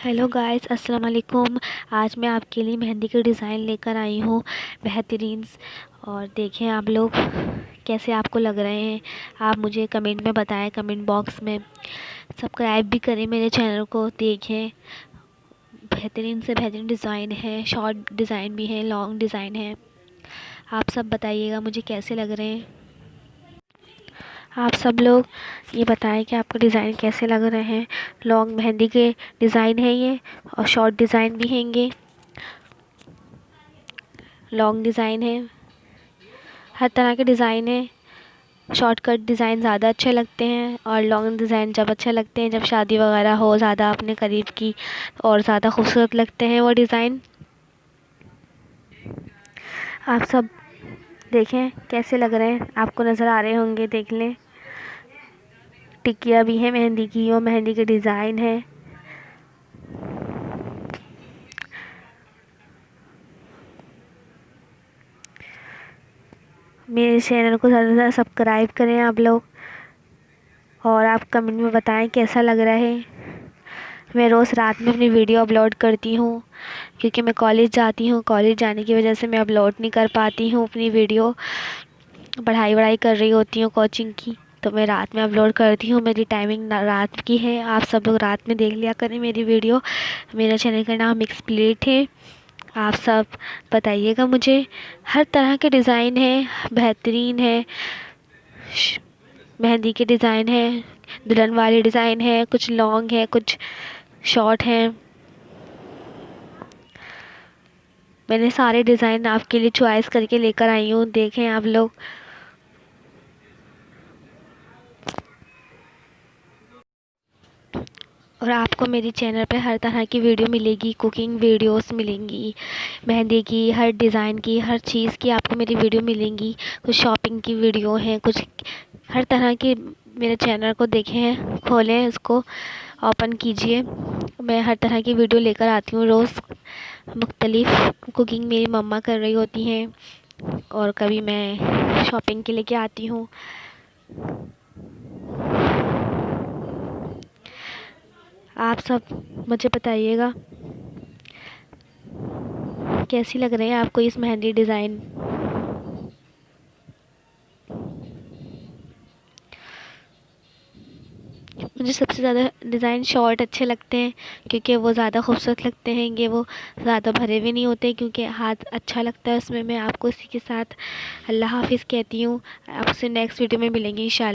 Hello guys, अस्सलाम वालेकुम। आज मैं आपके लिए मेहंदी के डिज़ाइन लेकर आई हूँ बेहतरीन। और देखें आप लोग कैसे आपको लग रहे हैं। आप मुझे कमेंट में बताएं, कमेंट बॉक्स में। सब्सक्राइब भी करें मेरे चैनल को। देखें बेहतरीन से बेहतरीन डिज़ाइन है, शॉर्ट डिज़ाइन भी है, लॉन्ग डिज़ाइन है। आप सब बताइएगा मुझे कैसे लग रहे हैं। आप सब लोग ये बताएं कि आपको डिज़ाइन कैसे लग रहे हैं। लॉन्ग मेहंदी के डिज़ाइन है ये, और शॉर्ट डिज़ाइन भी हैंगे। लॉन्ग डिज़ाइन है, हर तरह के डिज़ाइन है। शॉर्टकट डिज़ाइन ज़्यादा अच्छे लगते हैं, और लॉन्ग डिज़ाइन जब अच्छे लगते हैं जब शादी वगैरह हो ज़्यादा अपने करीब की, और ज़्यादा खूबसूरत लगते हैं वो डिज़ाइन। आप सब देखें कैसे लग रहे हैं, आपको नज़र आ रहे होंगे, देख लें। टिकिया भी है मेहंदी की, और मेहंदी के डिज़ाइन है। मेरे चैनल को ज़्यादा से ज़्यादा सब्सक्राइब करें आप लोग, और आप कमेंट में बताएं कैसा लग रहा है। मैं रोज़ रात में अपनी वीडियो अपलोड करती हूँ, क्योंकि मैं कॉलेज जाती हूँ। कॉलेज जाने की वजह से मैं अपलोड नहीं कर पाती हूँ अपनी वीडियो। पढ़ाई कर रही होती हूँ कोचिंग की, तो मैं रात में अपलोड करती हूँ। मेरी टाइमिंग रात की है। आप सब लोग रात में देख लिया करें मेरी वीडियो। मेरा चैनल का नाम मिक्स प्लेट है। आप सब बताइएगा मुझे। हर तरह के डिज़ाइन है, बेहतरीन है। मेहंदी के डिज़ाइन है, दुल्हन वाले डिज़ाइन है, कुछ लॉन्ग है, कुछ शॉर्ट है। मैंने सारे डिज़ाइन आपके लिए चॉइस करके लेकर आई हूँ, देखें आप लोग। और आपको मेरी चैनल पे हर तरह की वीडियो मिलेगी, कुकिंग वीडियोस मिलेंगी, मेहंदी की, हर डिज़ाइन की, हर चीज़ की आपको मेरी वीडियो मिलेंगी। कुछ शॉपिंग की वीडियो हैं, कुछ हर तरह की। मेरे चैनल को देखें, खोलें, उसको ओपन कीजिए। मैं हर तरह की वीडियो लेकर आती हूँ रोज़। मुख्तलिफ़ कुकिंग मेरी मम्मा कर रही होती हैं, और कभी मैं शॉपिंग के लेके आती हूँ। आप सब मुझे बताइएगा कैसी लग रही है आपको इस मेहंदी डिज़ाइन। मुझे सबसे ज़्यादा डिज़ाइन शॉर्ट अच्छे लगते हैं, क्योंकि वो ज़्यादा खूबसूरत लगते हैं। ये वो ज़्यादा भरे हुए नहीं होते, क्योंकि हाथ अच्छा लगता है उसमें। मैं आपको इसी के साथ अल्लाह हाफ़िज़ कहती हूँ। आपसे नेक्स्ट वीडियो में मिलेंगे इंशाल्लाह।